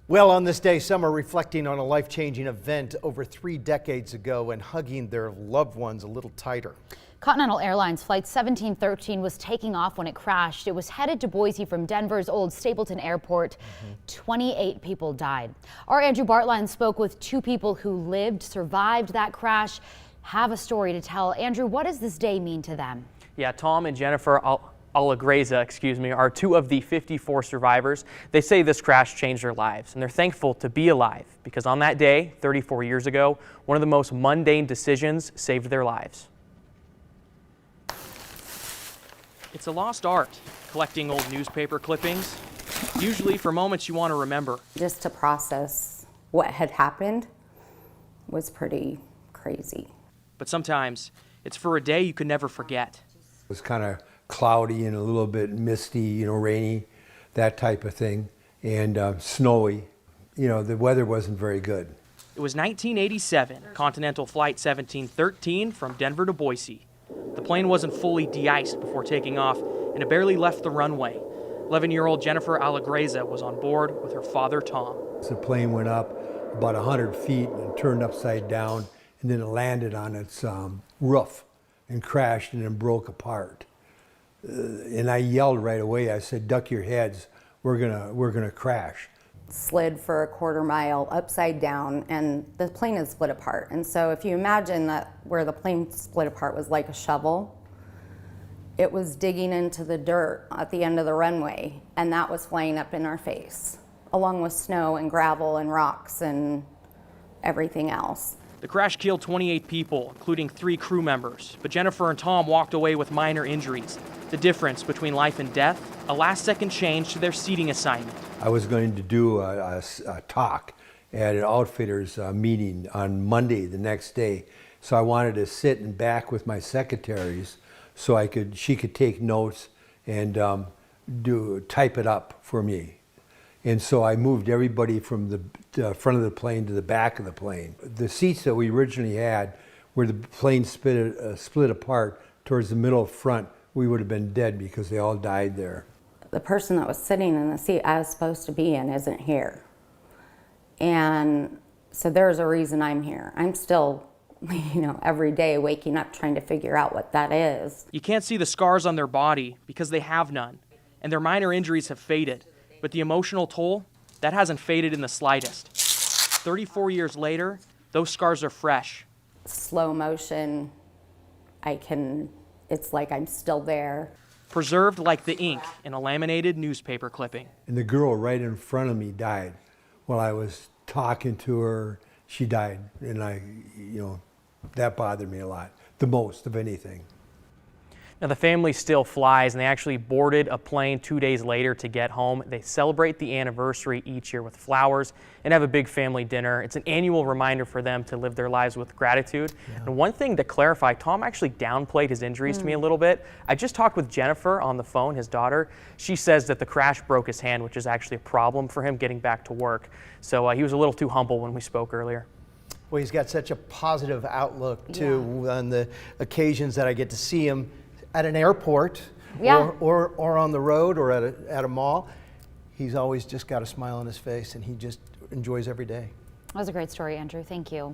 Well, on this day, some are reflecting on a life-changing event over 3 decades ago and hugging their loved ones a little tighter. Continental Airlines Flight 1713 was taking off when it crashed. It was headed to Boise from Denver's old Stapleton Airport. 28 people died. Our Andrew Bartline spoke with 2 people who survived that crash, have a story to tell. Andrew, what does this day mean to them? Yeah, Tom and Jennifer Alagreza, are 2 of the 54 survivors. They say this crash changed their lives, and they're thankful to be alive because on that day, 34 years ago, one of the most mundane decisions saved their lives. It's a lost art, collecting old newspaper clippings, usually for moments you want to remember. Just to process what had happened was pretty crazy. But sometimes it's for a day you could never forget. It was kind of cloudy and a little bit misty, rainy, that type of thing, and snowy. The weather wasn't very good. It was 1987, Continental Flight 1713 from Denver to Boise. The plane wasn't fully de-iced before taking off, and it barely left the runway. 11-year-old Jennifer Alagreza was on board with her father, Tom. The plane went up about 100 feet and turned upside down, and then it landed on its roof and crashed and then broke apart. And I yelled right away. I said, "Duck your heads, we're gonna crash." Slid for a quarter mile upside down, and the plane is split apart. And so if you imagine that where the plane split apart was like a shovel, it was digging into the dirt at the end of the runway, and that was flying up in our face, along with snow and gravel and rocks and everything else. The crash killed 28 people, including 3 crew members, but Jennifer and Tom walked away with minor injuries. The difference between life and death, a last-second change to their seating assignment. I was going to do a talk at an outfitters meeting on Monday, the next day. So I wanted to sit in back with my secretaries so she could take notes and type it up for me. And so I moved everybody from the front of the plane to the back of the plane. The seats that we originally had, where the plane split apart towards the middle front, we would have been dead because they all died there. The person that was sitting in the seat I was supposed to be in isn't here. And so there's a reason I'm here. I'm still, every day waking up trying to figure out what that is. You can't see the scars on their body because they have none, and their minor injuries have faded. But the emotional toll, that hasn't faded in the slightest. 34 years later, those scars are fresh. Slow motion, it's like I'm still there. Preserved like the ink in a laminated newspaper clipping. And the girl right in front of me died. While I was talking to her, she died. And that bothered me a lot, the most of anything. Now the family still flies, and they actually boarded a plane 2 days later to get home. They celebrate the anniversary each year with flowers and have a big family dinner. It's an annual reminder for them to live their lives with gratitude. Yeah. And one thing to clarify, Tom actually downplayed his injuries to me a little bit. I just talked with Jennifer on the phone, his daughter. She says that the crash broke his hand, which is actually a problem for him getting back to work. So he was a little too humble when we spoke earlier. Well, he's got such a positive outlook too on the occasions that I get to see him at an airport or on the road or at a mall. He's always just got a smile on his face, and he just enjoys every day. That was a great story, Andrew. Thank you.